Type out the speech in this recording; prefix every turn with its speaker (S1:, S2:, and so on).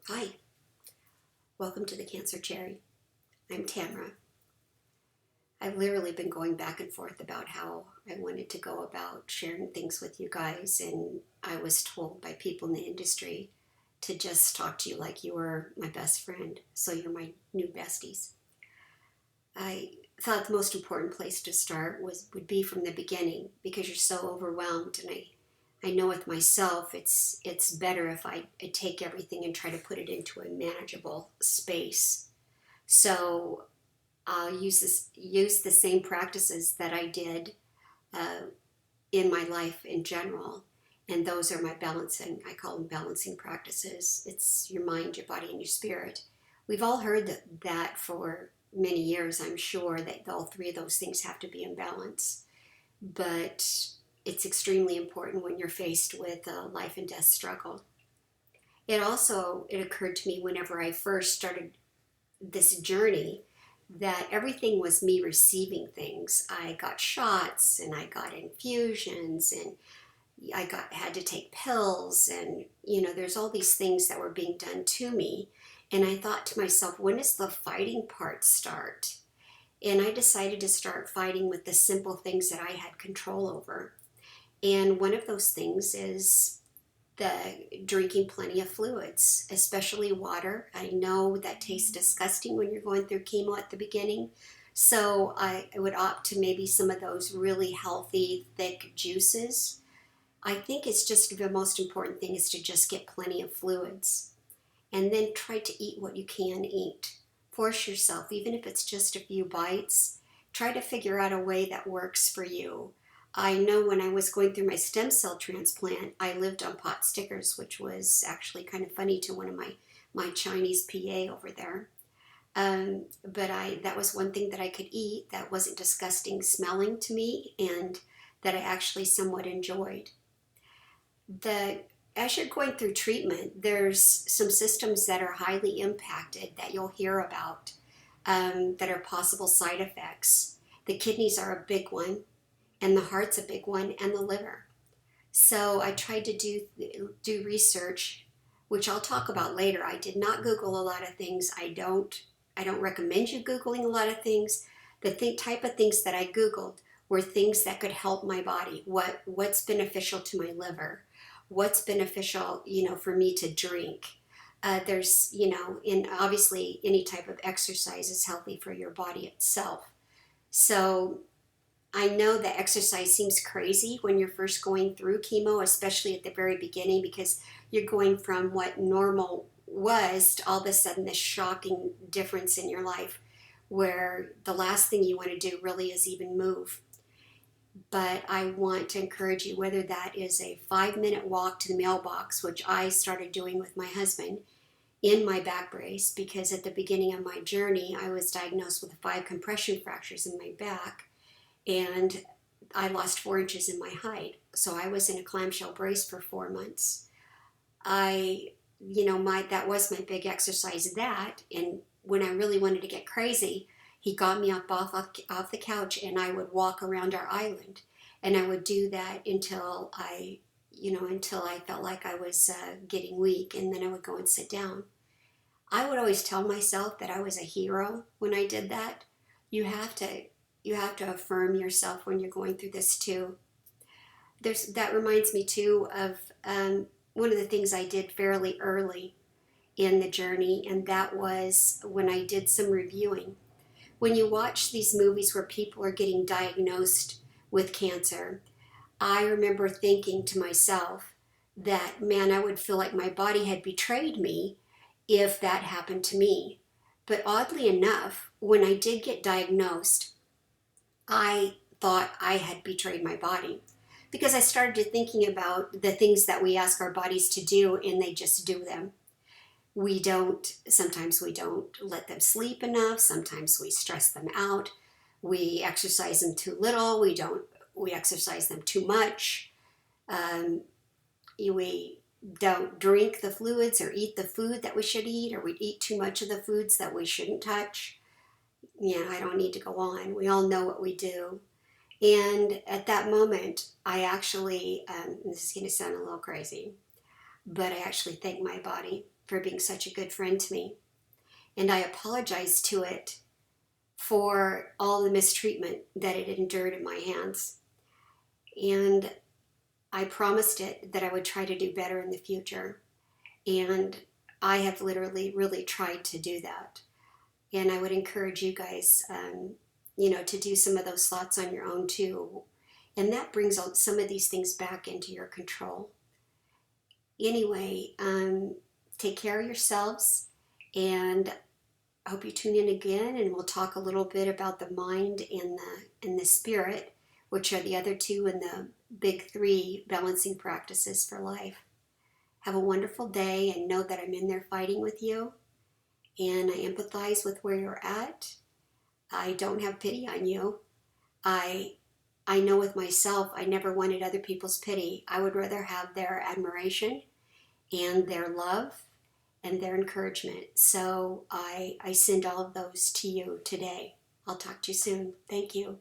S1: Hi, welcome to the Cancer Cherry. I'm Tamara. I've literally been going back and forth about how I wanted to go about sharing things with you guys, and I was told by people in the industry to just talk to you like you were my best friend, so you're my new besties. I thought the most important place to start would be from the beginning because you're so overwhelmed, and I know with myself it's better if I take everything and try to put it into a manageable space. So I'll use the same practices that I did uh, in my life in general, and those are my balancing. I call them balancing practices. It's your mind, your body, and your spirit. We've all heard that for many years. I'm sure that all three of those things have to be in balance, but it's extremely important when you're faced with a life and death struggle. It occurred to me whenever I first started this journey that everything was me receiving things. I got shots and I got infusions and I had to take pills, and there's all these things that were being done to me. And I thought to myself, when does the fighting part start? And I decided to start fighting with the simple things that I had control over. And one of those things is the drinking plenty of fluids, especially water. I know that tastes disgusting when you're going through chemo at the beginning. So I would opt to maybe some of those really healthy, thick juices. I think it's just the most important thing is to just get plenty of fluids and then try to eat what you can eat. Force yourself, even if it's just a few bites. Try to figure out a way that works for you. I know when I was going through my stem cell transplant, I lived on pot stickers, which was actually kind of funny to one of my Chinese PA over there. But that was one thing that I could eat that wasn't disgusting smelling to me and that I actually somewhat enjoyed. The As you're going through treatment, there's some systems that are highly impacted that you'll hear about, that are possible side effects. The kidneys are a big one, and the heart's a big one, and the liver. So I tried to do research, which I'll talk about later. I did not Google a lot of things. I don't recommend you Googling a lot of things. Type of things that I Googled were things that could help my body. What's beneficial to my liver? What's beneficial, for me to drink? There's, and obviously any type of exercise is healthy for your body itself. So I know that exercise seems crazy when you're first going through chemo, especially at the very beginning, because you're going from what normal was to all of a sudden this shocking difference in your life where the last thing you want to do really is even move. But I want to encourage you, whether that is a 5-minute walk to the mailbox, which I started doing with my husband in my back brace, because at the beginning of my journey, I was diagnosed with 5 compression fractures in my back, and I lost 4 inches in my height. So I was in a clamshell brace for 4 months. That was my big exercise. And when I really wanted to get crazy, he got me up off the couch, and I would walk around our island, and I would do that until I felt like I was getting weak, and then I would go and sit down. I would always tell myself that I was a hero when I did that. You have to you have to affirm yourself when you're going through this too. That reminds me too of one of the things I did fairly early in the journey, and that was when I did some reviewing. When you watch these movies where people are getting diagnosed with cancer, I remember thinking to myself that, man, I would feel like my body had betrayed me if that happened to me. But oddly enough, when I did get diagnosed, I thought I had betrayed my body because I started thinking about the things that we ask our bodies to do and they just do them. Sometimes we don't let them sleep enough, sometimes we stress them out, we exercise them too little, we exercise them too much, um, we don't drink the fluids or eat the food that we should eat, or we eat too much of the foods that we shouldn't touch. I don't need to go on. We all know what we do. And at that moment, I actually, this is going to sound a little crazy, but I actually thank my body for being such a good friend to me. And I apologize to it for all the mistreatment that it endured in my hands. And I promised it that I would try to do better in the future. And I have literally really tried to do that. And I would encourage you guys, to do some of those thoughts on your own too. And that brings some of these things back into your control. Anyway, take care of yourselves, and I hope you tune in again, and we'll talk a little bit about the mind and the spirit, which are the other two in the big three balancing practices for life. Have a wonderful day, and know that I'm in there fighting with you, and I empathize with where you're at. I don't have pity on you. I know with myself, I never wanted other people's pity. I would rather have their admiration and their love and their encouragement. So I send all of those to you today. I'll talk to you soon. Thank you.